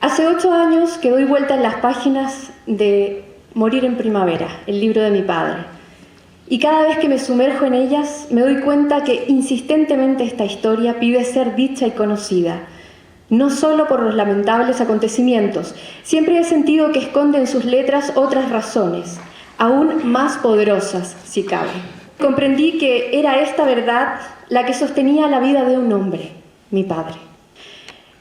Hace 8 años que doy vuelta en las páginas de Morir en Primavera, el libro de mi padre. Y cada vez que me sumerjo en ellas, me doy cuenta que insistentemente esta historia pide ser dicha y conocida, no solo por los lamentables acontecimientos. Siempre he sentido que esconde en sus letras otras razones, aún más poderosas, si cabe. Comprendí que era esta verdad la que sostenía la vida de un hombre, mi padre.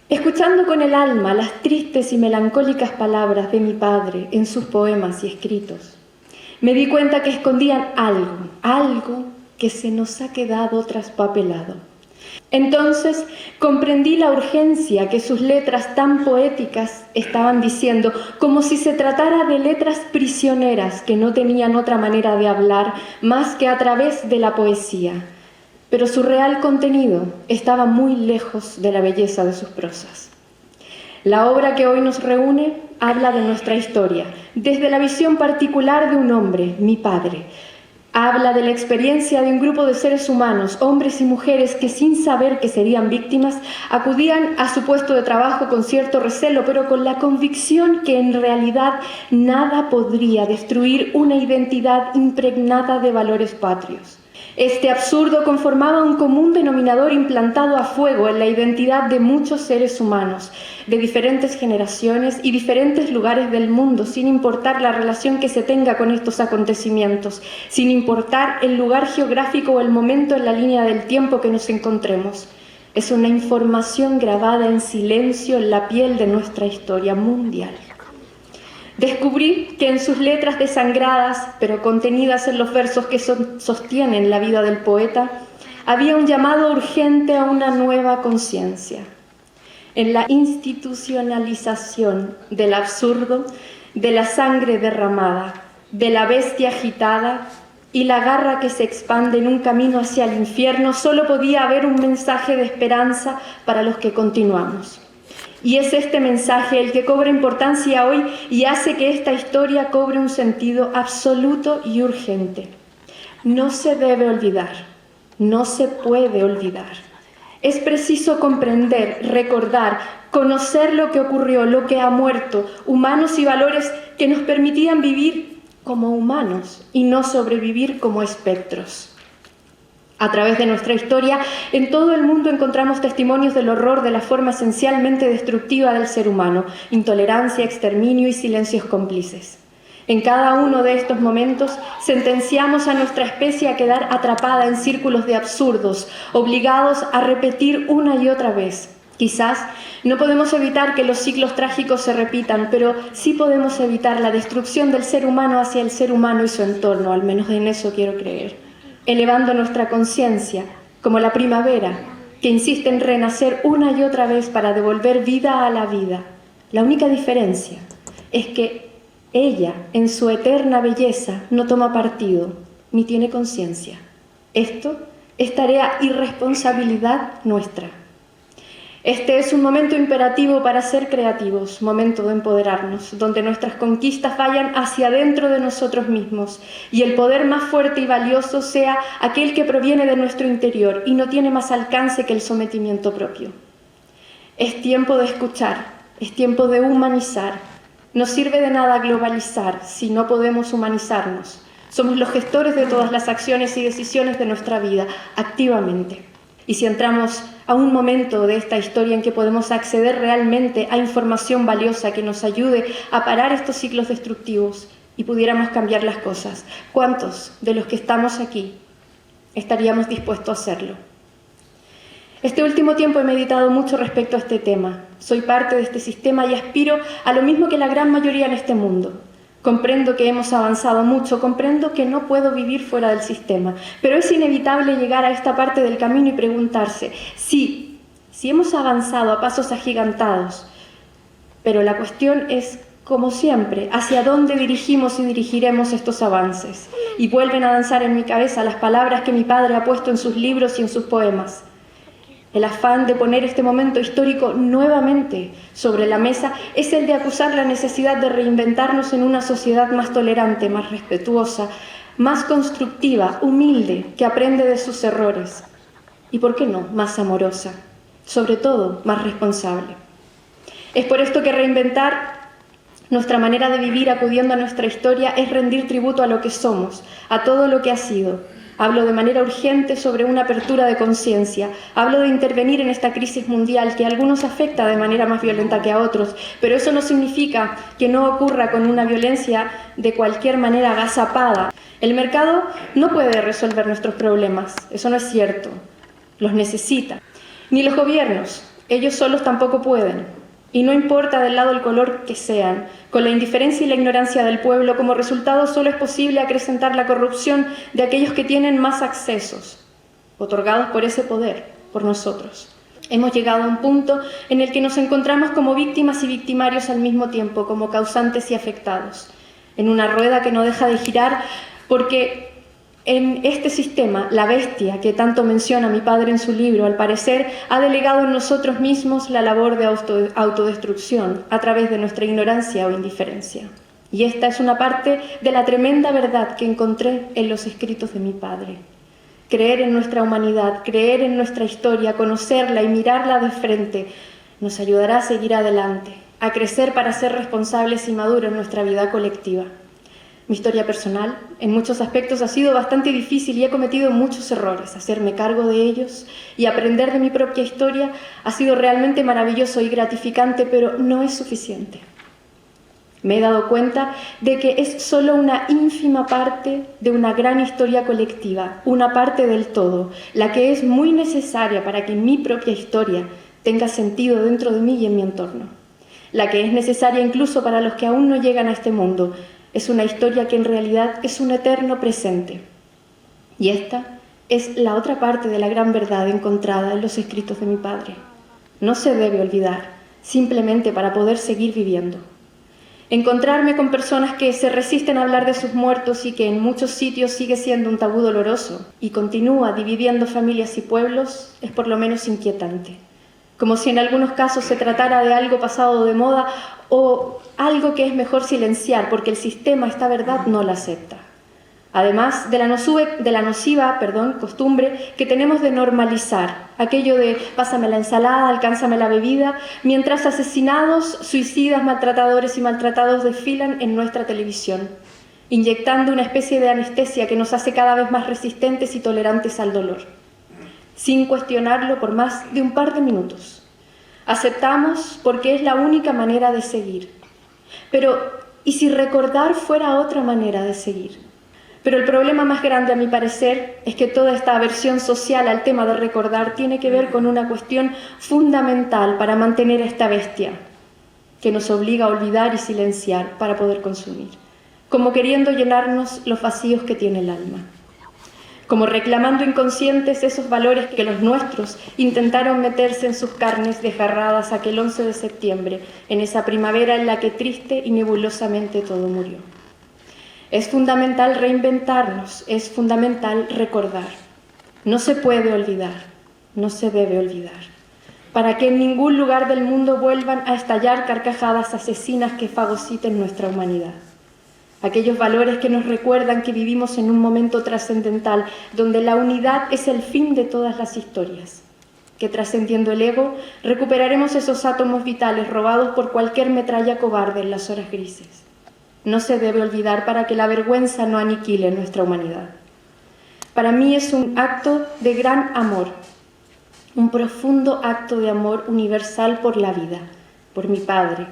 Escuchando con el alma las tristes y melancólicas palabras de mi padre en sus poemas y escritos, me di cuenta que escondían algo que se nos ha quedado traspapelado. Entonces comprendí la urgencia que sus letras tan poéticas estaban diciendo, como si se tratara de letras prisioneras que no tenían otra manera de hablar más que a través de la poesía. Pero su real contenido estaba muy lejos de la belleza de sus prosas. La obra que hoy nos reúne habla de nuestra historia, desde la visión particular de un hombre, mi padre. Habla de la experiencia de un grupo de seres humanos, hombres y mujeres que sin saber que serían víctimas, acudían a su puesto de trabajo con cierto recelo, pero con la convicción que en realidad nada podría destruir una identidad impregnada de valores patrios. Este absurdo conformaba un común denominador implantado a fuego en la identidad de muchos seres humanos, de diferentes generaciones y diferentes lugares del mundo, sin importar la relación que se tenga con estos acontecimientos, sin importar el lugar geográfico o el momento en la línea del tiempo que nos encontremos. Es una información grabada en silencio en la piel de nuestra historia mundial. Descubrí que en sus letras desangradas, pero contenidas en los versos que sostienen la vida del poeta, había un llamado urgente a una nueva conciencia. En la institucionalización del absurdo, de la sangre derramada, de la bestia agitada y la garra que se expande en un camino hacia el infierno, solo podía haber un mensaje de esperanza para los que continuamos. Y es este mensaje el que cobra importancia hoy y hace que esta historia cobre un sentido absoluto y urgente. No se debe olvidar, no se puede olvidar. Es preciso comprender, recordar, conocer lo que ocurrió, lo que ha muerto, humanos y valores que nos permitían vivir como humanos y no sobrevivir como espectros. A través de nuestra historia, en todo el mundo encontramos testimonios del horror de la forma esencialmente destructiva del ser humano, intolerancia, exterminio y silencios cómplices. En cada uno de estos momentos sentenciamos a nuestra especie a quedar atrapada en círculos de absurdos, obligados a repetir una y otra vez. Quizás no podemos evitar que los ciclos trágicos se repitan, pero sí podemos evitar la destrucción del ser humano hacia el ser humano y su entorno, al menos en eso quiero creer. Elevando nuestra conciencia, como la primavera, que insiste en renacer una y otra vez para devolver vida a la vida. La única diferencia es que ella, en su eterna belleza, no toma partido, ni tiene conciencia. Esto es tarea y responsabilidad nuestra. Este es un momento imperativo para ser creativos, momento de empoderarnos, donde nuestras conquistas vayan hacia dentro de nosotros mismos y el poder más fuerte y valioso sea aquel que proviene de nuestro interior y no tiene más alcance que el sometimiento propio. Es tiempo de escuchar, es tiempo de humanizar. No sirve de nada globalizar si no podemos humanizarnos. Somos los gestores de todas las acciones y decisiones de nuestra vida, activamente. Y si entramos a un momento de esta historia en que podemos acceder realmente a información valiosa que nos ayude a parar estos ciclos destructivos y pudiéramos cambiar las cosas, ¿cuántos de los que estamos aquí estaríamos dispuestos a hacerlo? Este último tiempo he meditado mucho respecto a este tema. Soy parte de este sistema y aspiro a lo mismo que la gran mayoría en este mundo. Comprendo que hemos avanzado mucho, comprendo que no puedo vivir fuera del sistema, pero es inevitable llegar a esta parte del camino y preguntarse, si hemos avanzado a pasos agigantados, pero la cuestión es, como siempre, hacia dónde dirigimos y dirigiremos estos avances. Y vuelven a danzar en mi cabeza las palabras que mi padre ha puesto en sus libros y en sus poemas. El afán de poner este momento histórico nuevamente sobre la mesa es el de acusar la necesidad de reinventarnos en una sociedad más tolerante, más respetuosa, más constructiva, humilde, que aprende de sus errores. Y, ¿por qué no?, más amorosa, sobre todo, más responsable. Es por esto que reinventar nuestra manera de vivir acudiendo a nuestra historia es rendir tributo a lo que somos, a todo lo que ha sido. Hablo de manera urgente sobre una apertura de conciencia. Hablo de intervenir en esta crisis mundial que a algunos afecta de manera más violenta que a otros, pero eso no significa que no ocurra con una violencia de cualquier manera agazapada. El mercado no puede resolver nuestros problemas, eso no es cierto. Los necesita. Ni los gobiernos, ellos solos tampoco pueden. Y no importa del lado del color que sean, con la indiferencia y la ignorancia del pueblo, como resultado solo es posible acrecentar la corrupción de aquellos que tienen más accesos, otorgados por ese poder, por nosotros. Hemos llegado a un punto en el que nos encontramos como víctimas y victimarios al mismo tiempo, como causantes y afectados, en una rueda que no deja de girar porque en este sistema, la bestia que tanto menciona mi padre en su libro, al parecer, ha delegado en nosotros mismos la labor de autodestrucción a través de nuestra ignorancia o indiferencia. Y esta es una parte de la tremenda verdad que encontré en los escritos de mi padre. Creer en nuestra humanidad, creer en nuestra historia, conocerla y mirarla de frente, nos ayudará a seguir adelante, a crecer para ser responsables y maduros en nuestra vida colectiva. Mi historia personal, en muchos aspectos, ha sido bastante difícil y he cometido muchos errores. Hacerme cargo de ellos y aprender de mi propia historia ha sido realmente maravilloso y gratificante, pero no es suficiente. Me he dado cuenta de que es solo una ínfima parte de una gran historia colectiva, una parte del todo, la que es muy necesaria para que mi propia historia tenga sentido dentro de mí y en mi entorno, la que es necesaria incluso para los que aún no llegan a este mundo. Es una historia que en realidad es un eterno presente. Y esta es la otra parte de la gran verdad encontrada en los escritos de mi padre. No se debe olvidar, simplemente para poder seguir viviendo. Encontrarme con personas que se resisten a hablar de sus muertos y que en muchos sitios sigue siendo un tabú doloroso y continúa dividiendo familias y pueblos es por lo menos inquietante. Como si en algunos casos se tratara de algo pasado de moda o algo que es mejor silenciar porque el sistema esta verdad no la acepta. Además de la nociva costumbre que tenemos de normalizar aquello de pásame la ensalada, alcánzame la bebida, mientras asesinados, suicidas, maltratadores y maltratados desfilan en nuestra televisión, inyectando una especie de anestesia que nos hace cada vez más resistentes y tolerantes al dolor, sin cuestionarlo por más de un par de minutos. Aceptamos porque es la única manera de seguir. Pero, ¿y si recordar fuera otra manera de seguir? Pero el problema más grande, a mi parecer, es que toda esta aversión social al tema de recordar tiene que ver con una cuestión fundamental para mantener a esta bestia, que nos obliga a olvidar y silenciar para poder consumir, como queriendo llenarnos los vacíos que tiene el alma, como reclamando inconscientes esos valores que los nuestros intentaron meterse en sus carnes desgarradas aquel 11 de septiembre, en esa primavera en la que triste y nebulosamente todo murió. Es fundamental reinventarnos, es fundamental recordar. No se puede olvidar, no se debe olvidar, para que en ningún lugar del mundo vuelvan a estallar carcajadas asesinas que fagociten nuestra humanidad. Aquellos valores que nos recuerdan que vivimos en un momento trascendental, donde la unidad es el fin de todas las historias, que trascendiendo el ego, recuperaremos esos átomos vitales robados por cualquier metralla cobarde en las horas grises. No se debe olvidar para que la vergüenza no aniquile nuestra humanidad. Para mí es un acto de gran amor, un profundo acto de amor universal por la vida, por mi padre,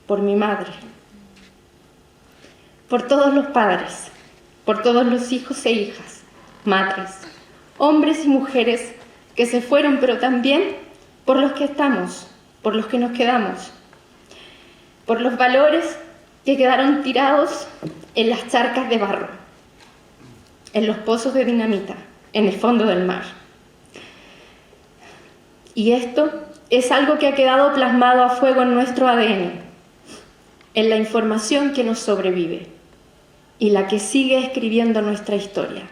por mi madre, por todos los padres, por todos los hijos e hijas, madres, hombres y mujeres que se fueron, pero también por los que estamos, por los que nos quedamos, por los valores que quedaron tirados en las charcas de barro, en los pozos de dinamita, en el fondo del mar. Y esto es algo que ha quedado plasmado a fuego en nuestro ADN, en la información que nos sobrevive y la que sigue escribiendo nuestra historia.